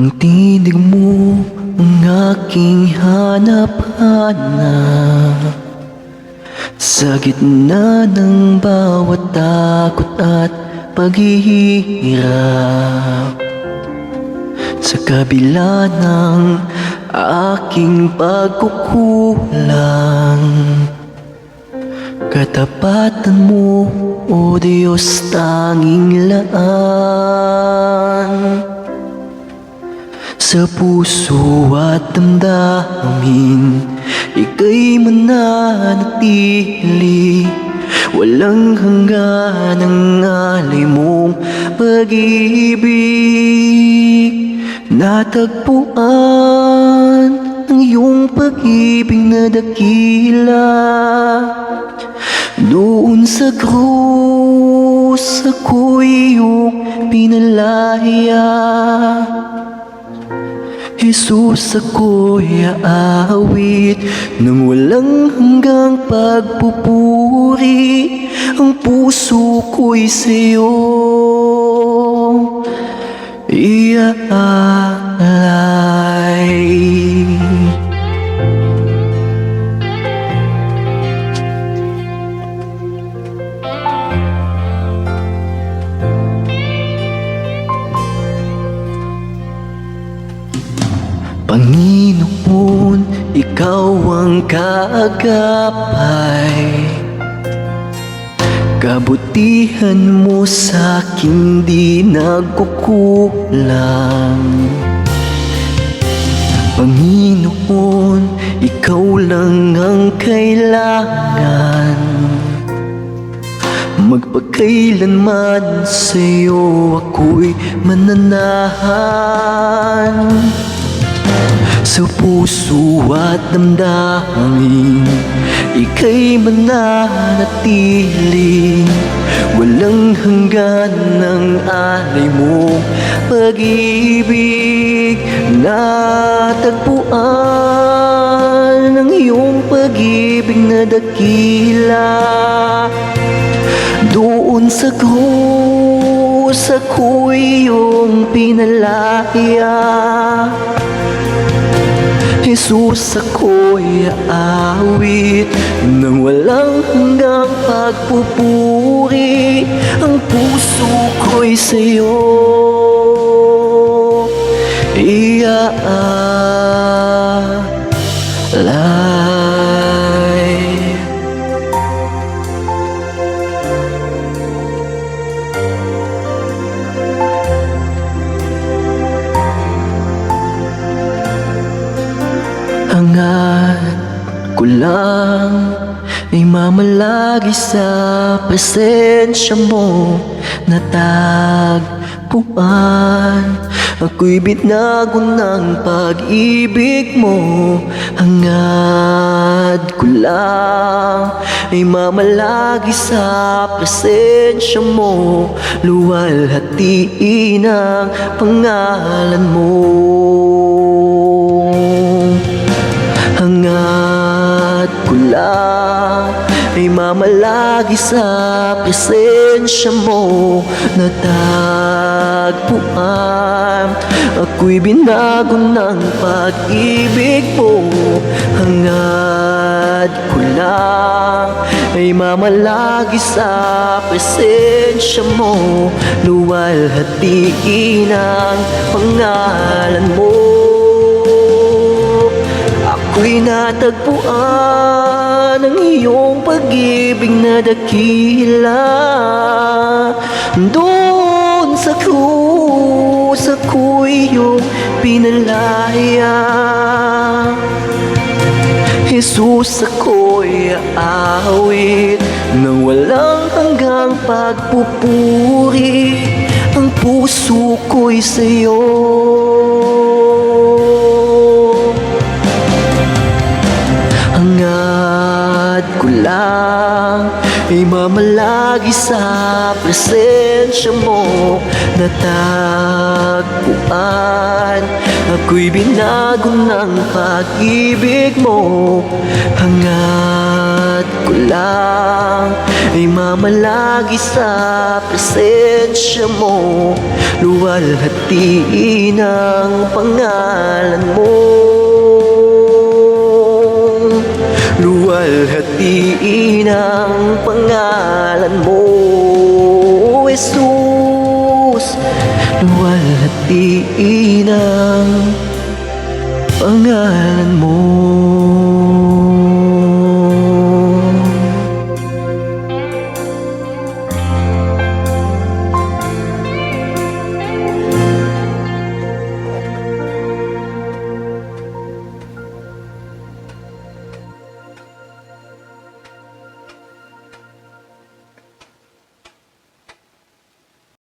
Ang tinig mo ang aking hanap-hanap sa gitna ng bawat takot at paghihirap. Sa kabila ng aking pagkukulang, katapatan mo, O Diyos, tanging laan. Sa puso at damdamin, ika'y mananatili. Walang hanggan ang alay mong pag-ibig. Natagpuan ang iyong pag-ibig na dakila. Doon sa krus ako'y iyong pinalaya. Jesus, ako'y aawit ng walang hanggang pagpupuri. Ang puso ko'y sa'yo iaalay. Panginoon, ikaw ang kaagapay. Kabutihan mo sa'king di nagkukulang. Panginoon, ikaw lang ang kailangan. Magpakailanman sa'yo ako'y mananahan. Sa puso at damdamin, ika'y mananatili. Walang hanggan ng alay mong pag-ibig. Natagpuan ang iyong pag-ibig na dakila. Doon sa krus ako'y iyong pinalaya. Jesus, ako'y aawit ng walang hanggang pagpupuri. Ang puso ko'y sa'yo iaalay. Hangat ko lang ay mamalagi sa presensya mo. Natagpuan ako'y binago ng pag-ibig mo. Hangad ko lang ay mamalagi sa presensya mo. Luwalhatiin ang pangalan mo. Hangat ko lang ay mamalagi sa presensya mo. Natagpuan ako'y binago ng pag-ibig mo. Hangat ko lang ay mamalagi sa presensya mo. Luwalhatiin ang pangalan mo. Ako'y natagpuan ang iyong pag-ibig na dakila. Doon sa krus ako'y iyong pinalaya. Jesus, ako'y aawit ng walang hanggang pagpupuri. Ang puso ko'y sa'yo hangat ko lang ay mamalagi sa presensya mo. Natagpuan ako'y binago ng pag-ibig mo. Hangat bawat kulang ay mamalagi sa presensya mo. Luwalhatiin ang pangalan mo, luwalhatiin ang pangalan mo, Jesus. Luwalhatiin ang pangalan mo.